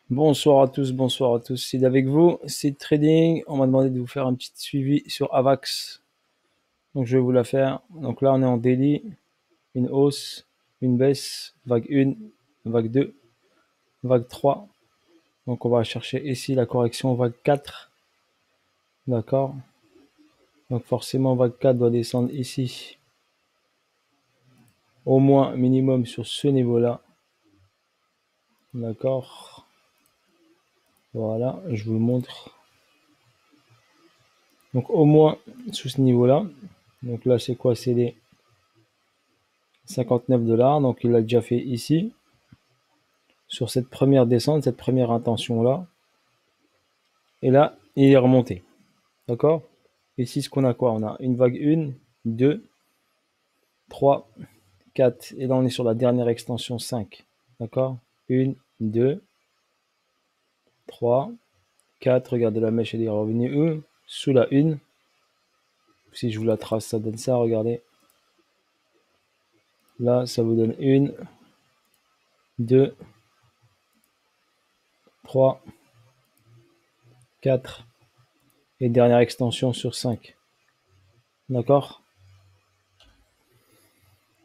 Bonsoir à tous, bonsoir à tous. C'est avec vous, c'est Trading. On m'a demandé de vous faire un petit suivi sur AVAX. Donc je vais vous la faire. Donc là, on est en daily, une hausse, une baisse, vague 1, vague 2, vague 3. Donc on va chercher ici la correction vague 4. D'accord. Donc forcément, vague 4 doit descendre ici. Au moins minimum sur ce niveau-là. D'accord. Voilà, je vous le montre. Donc au moins sous ce niveau-là. Donc là, c'est quoi? C'est les 59 $. Donc il l'a déjà fait ici. Sur cette première descente, cette première intention-là. Et là, il est remonté. D'accord? Ici, ce qu'on a quoi? On a une vague 1, 2, 3, 4. Et là, on est sur la dernière extension 5. D'accord? 1, 2, 3, 4. Regardez, la mèche, elle est revenue sous la 1. Si je vous la trace, ça donne ça. Regardez. Là, ça vous donne 1, 2, 3, 4. Et dernière extension sur 5. D'accord?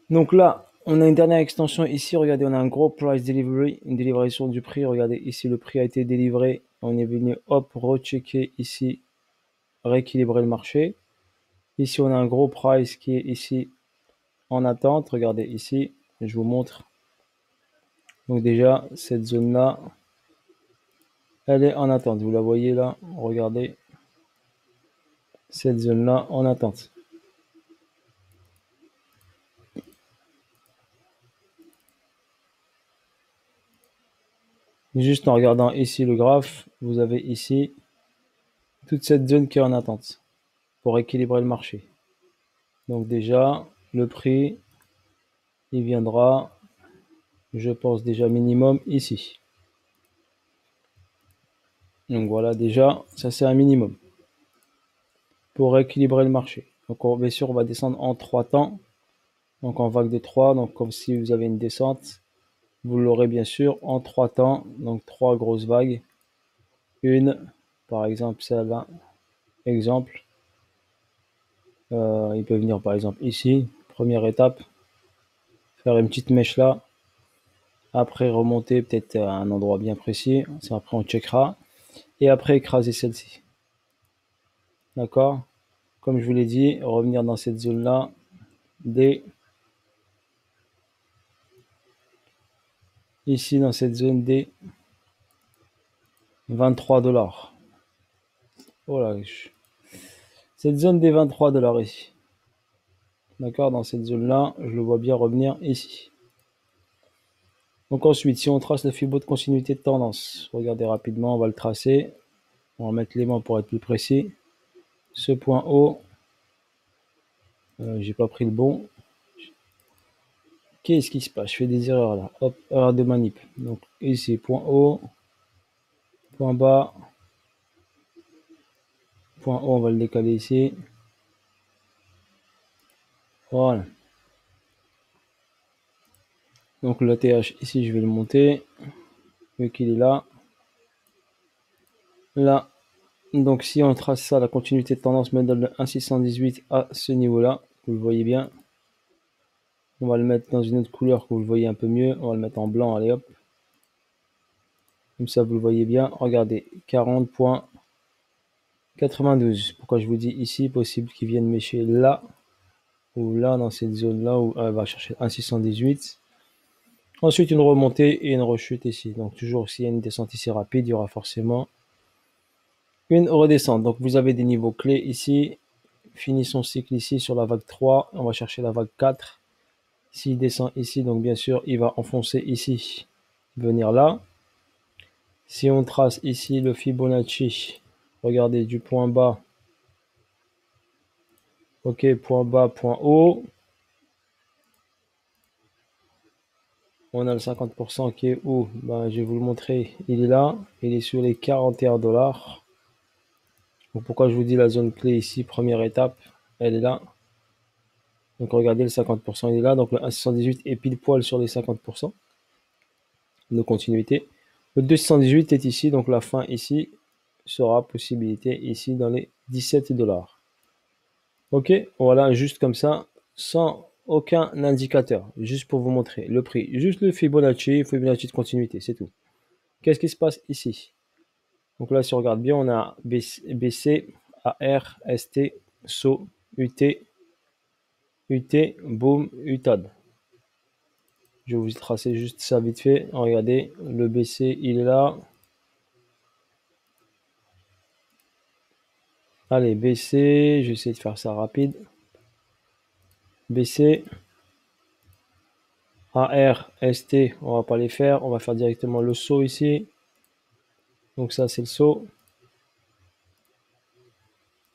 Donc là, on a une dernière extension ici. Regardez, on a un gros price delivery, une délivration du prix. Regardez, ici, le prix a été délivré. On est venu, hop, rechecker ici, rééquilibrer le marché. Ici, on a un gros price qui est ici en attente. Regardez ici, je vous montre. Donc déjà, cette zone-là, elle est en attente. Vous la voyez là, regardez. Cette zone-là en attente. Juste en regardant ici le graphe, vous avez ici toute cette zone qui est en attente pour équilibrer le marché. Donc déjà, le prix, il viendra, je pense déjà minimum ici. Donc voilà, déjà, ça c'est un minimum pour équilibrer le marché. Donc bien sûr, on va descendre en 3 temps, donc en vague de 3. Donc comme si vous avez une descente, vous l'aurez bien sûr en 3 temps, donc 3 grosses vagues. Une, par exemple celle-là, exemple. Il peut venir par exemple ici, première étape, faire une petite mèche là, après remonter peut-être à un endroit bien précis, ça après on checkera, et après écraser celle-ci. D'accord? Comme je vous l'ai dit, revenir dans cette zone-là dès ici dans cette zone des 23 $. Voilà, cette zone des 23 $ ici. D'accord? Dans cette zone-là, je le vois bien revenir ici. Donc ensuite, si on trace le Fibo de continuité de tendance, regardez rapidement, on va le tracer. On va mettre les mains pour être plus précis. Ce point haut, j'ai pas pris le bon. Qu'est-ce qui se passe? Je fais des erreurs là. Hop, erreur de manip. Donc ici, point haut, point bas, point haut, on va le décaler ici. Voilà. Donc le TH ici, je vais le monter, vu qu'il est là. Là, donc si on trace ça, la continuité de tendance me donne le 1,618 à ce niveau-là, vous le voyez bien. On va le mettre dans une autre couleur que vous le voyez un peu mieux. On va le mettre en blanc, allez hop. Comme ça, vous le voyez bien. Regardez, 40,92. Pourquoi je vous dis ici, possible qu'il vienne mécher là, ou là, dans cette zone-là, où elle va chercher 1,618. Ensuite, une remontée et une rechute ici. Donc toujours, s'il y a une descente ici rapide, il y aura forcément une redescente. Donc vous avez des niveaux clés ici. Finissons cycle ici sur la vague 3. On va chercher la vague 4. S'il descend ici, donc bien sûr, il va enfoncer ici, venir là. Si on trace ici le Fibonacci, regardez du point bas. Ok, point bas, point haut. On a le 50% qui est où? Ben, je vais vous le montrer. Il est là. Il est sur les 41 $. Donc pourquoi je vous dis la zone clé ici, première étape, elle est là. Donc regardez, le 50% il est là. Donc le 1,618 est pile poil sur les 50% de continuité. Le 218 est ici, donc la fin ici sera possibilité ici dans les 17 $. Ok, voilà, juste comme ça, sans aucun indicateur, juste pour vous montrer le prix, juste le Fibonacci de continuité, c'est tout. Qu'est-ce qui se passe ici? Donc là, si on regarde bien, on a BC, AR, ST, SO, UT, UT, boom, UTAD. Je vais vous tracer juste ça vite fait. Regardez, le BC, il est là. Allez, BC, j'essaie de faire ça rapide. BC, AR, ST, on va pas les faire. On va faire directement le SO ici. Donc ça, c'est le SO.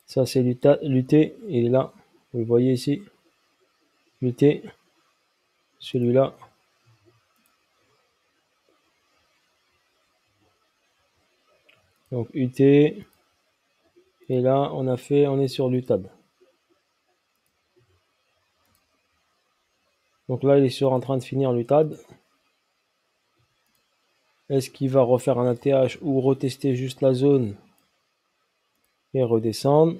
Ça, c'est l'UT, il est là. Vous le voyez ici. L'UT, celui-là. Donc UT. Et là, on est sur l'UTAD. Donc là, il est en train de finir l'UTAD. Est-ce qu'il va refaire un ATH ou retester juste la zone et redescendre?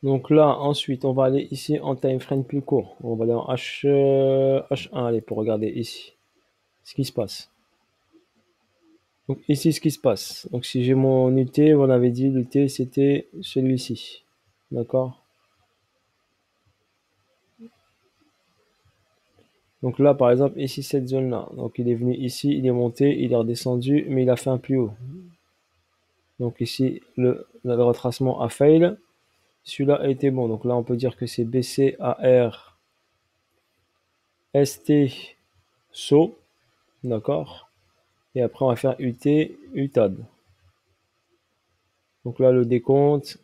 Donc là, ensuite, on va aller ici en time frame plus court. On va aller en H1, allez, pour regarder ici ce qui se passe. Donc ici, ce qui se passe. Donc si j'ai mon UT, on avait dit l'UT, c'était celui-ci. D'accord? Donc là, par exemple, ici, cette zone-là. Donc il est venu ici, il est monté, il est redescendu, mais il a fait un plus haut. Donc ici, le retracement a fail. Celui-là a été bon. Donc là, on peut dire que c'est BC, AR, ST, SO. D'accord? Et après, on va faire UT, UTAD. Donc là, le décompte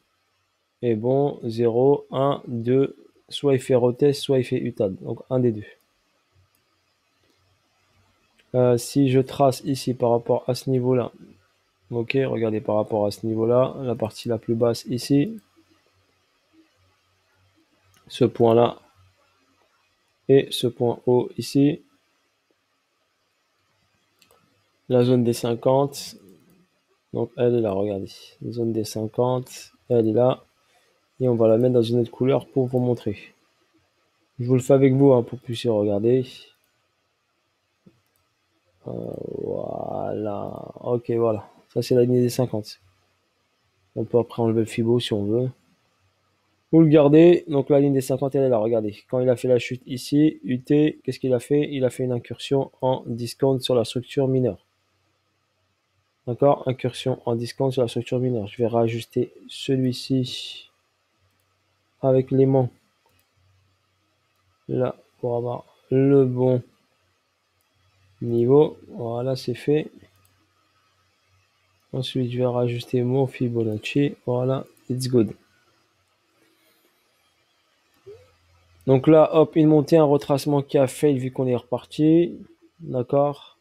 est bon. 0, 1, 2. Soit il fait retest, soit il fait UTAD. Donc un des deux. Si je trace ici par rapport à ce niveau-là. Ok, regardez par rapport à ce niveau-là. La partie la plus basse ici. Ce point-là. Et ce point haut ici. La zone des 50. Donc elle est là, regardez. La zone des 50. Elle est là. Et on va la mettre dans une autre couleur pour vous montrer. Je vous le fais avec vous hein, pour que vous puissiez regarder. Voilà. Ok, voilà. Ça, c'est la ligne des 50. On peut après enlever le fibo si on veut. Vous le gardez. Donc, la ligne des 50, elle est là. Regardez. Quand il a fait la chute ici, UT, qu'est-ce qu'il a fait? Il a fait une incursion en discount sur la structure mineure. D'accord? Incursion en discount sur la structure mineure. Je vais rajuster celui-ci avec l'aimant. Là, pour avoir le bon niveau. Voilà, c'est fait. Ensuite, je vais rajuster mon Fibonacci. Voilà, it's good. Donc là, hop, une montée, un retracement qui a fail vu qu'on est reparti. D'accord.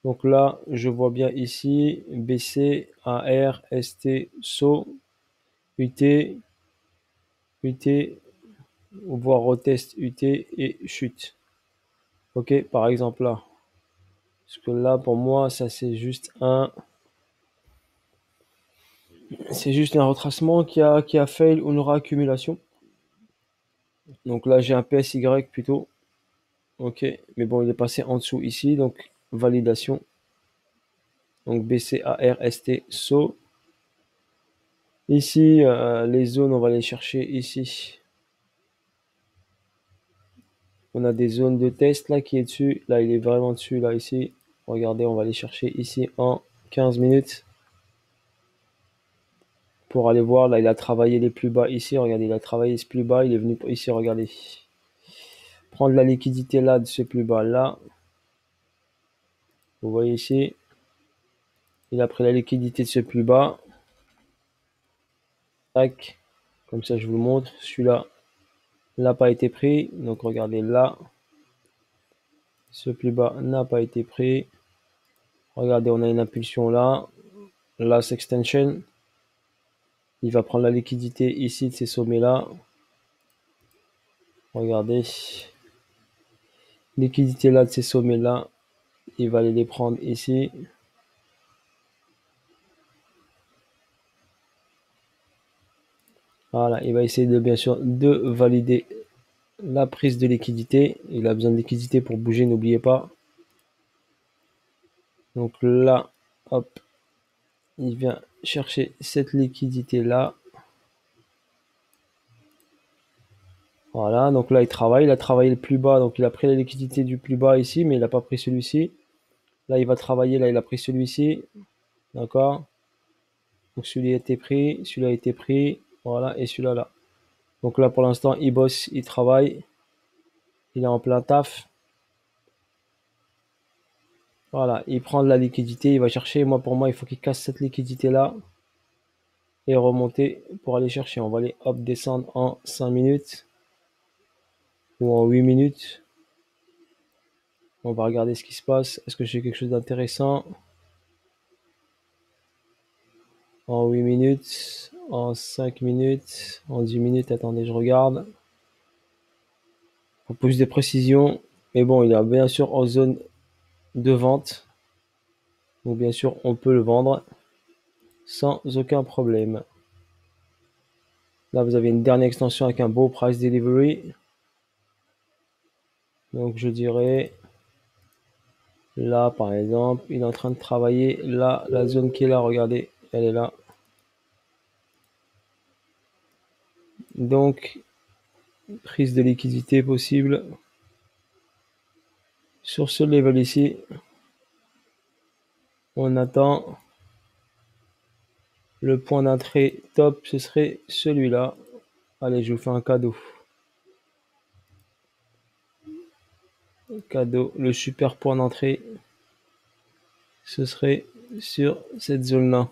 Donc là, je vois bien ici BC, AR, ST, SO, UT, UT, voire retest UT et chute. Ok, par exemple là. Parce que là, pour moi, ça c'est juste un retracement qui a fail ou une réaccumulation. Donc là, j'ai un PSY plutôt. Ok, mais bon, il est passé en dessous ici, donc validation. Donc BC, AR, ST, SO. Ici, les zones, on va les chercher ici. On a des zones de test là qui est dessus. Là, il est vraiment dessus, là, ici. Regardez, on va les chercher ici en 15 minutes. Pour aller voir, là, il a travaillé les plus bas ici. Regardez, il a travaillé ce plus bas. Il est venu ici, regardez. Prendre la liquidité là de ce plus bas là. Vous voyez ici. Il a pris la liquidité de ce plus bas. Tac. Comme ça, je vous le montre. Celui-là n'a pas été pris. Donc, regardez là. Ce plus bas n'a pas été pris. Regardez, on a une impulsion là. Last extension. Il va prendre la liquidité ici de ces sommets là. Regardez. Liquidité là de ces sommets là. il va aller les prendre ici. Voilà, il va essayer de bien sûr de valider la prise de liquidité. Il a besoin de liquidité pour bouger, n'oubliez pas. Donc là, hop, il vient chercher cette liquidité là. Voilà, donc là il travaille, il a travaillé le plus bas, donc il a pris la liquidité du plus bas ici, mais il n'a pas pris celui-ci. Là il va travailler, là il a pris celui-ci, d'accord. Donc celui-là a été pris, celui-là a été pris, voilà, et celui-là là. Donc là pour l'instant il bosse, il travaille, il est en plein taf. Voilà, il prend de la liquidité, il va chercher, pour moi il faut qu'il casse cette liquidité là et remonter pour aller chercher. On va aller hop descendre en 5 minutes ou en 8 minutes. On va regarder ce qui se passe. Est-ce que j'ai quelque chose d'intéressant? En 8 minutes, en 5 minutes, en 10 minutes. Attendez, je regarde. Pour plus de précision. Mais bon, il est bien sûr en zone de vente. Donc bien sûr, on peut le vendre sans aucun problème. Là, vous avez une dernière extension avec un beau price delivery. Donc je dirais, là par exemple, il est en train de travailler. Là, la zone qui est là, regardez, elle est là. Donc, prise de liquidité possible. Sur ce level ici, on attend le point d'entrée top, ce serait celui-là. Allez, je vous fais un cadeau. Cadeau, le super point d'entrée, ce serait sur cette zone-là.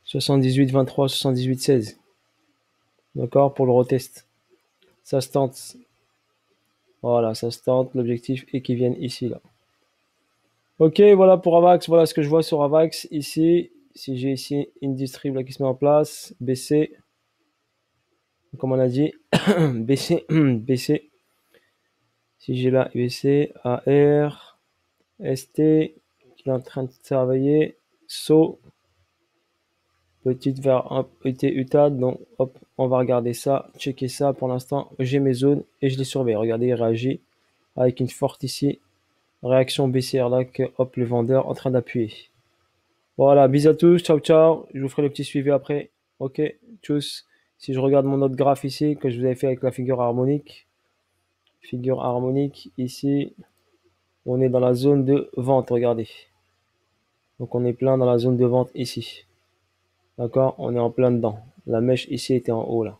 78-23, 78-16. D'accord, pour le retest. Ça se tente. Voilà, ça se tente. L'objectif est qu'ils viennent ici, là. Ok, voilà pour Avax. Voilà ce que je vois sur Avax ici. Si j'ai ici une distrib là qui se met en place, BC, comme on a dit, BC, BC. Si j'ai là BC, AR, ST, qui est en train de travailler, SO, petite vers ET UTAD, donc hop, on va regarder ça, checker ça. Pour l'instant, j'ai mes zones et je les surveille. Regardez, il réagit avec une forte ici, réaction BCR là, que hop, le vendeur en train d'appuyer. Voilà, bisous à tous, ciao ciao, je vous ferai le petit suivi après. Ok, tchuss. Si je regarde mon autre graphe ici, que je vous avais fait avec la figure harmonique ici, on est dans la zone de vente, regardez. Donc on est plein dans la zone de vente ici. D'accord, on est en plein dedans. La mèche ici était en haut là.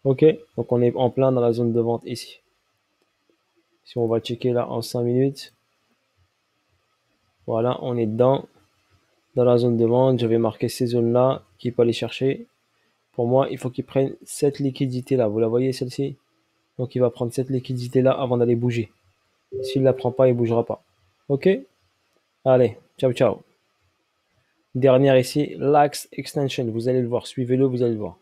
Ok, donc on est en plein dans la zone de vente ici. Si on va checker là en 5 minutes, voilà, on est dedans, dans la zone de vente. Je vais marquer ces zones là qui peut aller chercher. Pour moi, il faut qu'il prenne cette liquidité là. Vous la voyez celle-ci? Donc il va prendre cette liquidité là avant d'aller bouger. S'il ne la prend pas, il ne bougera pas. Ok? Allez, ciao ciao. Dernière ici, l'Axe Extension. Vous allez le voir, suivez-le, vous allez le voir.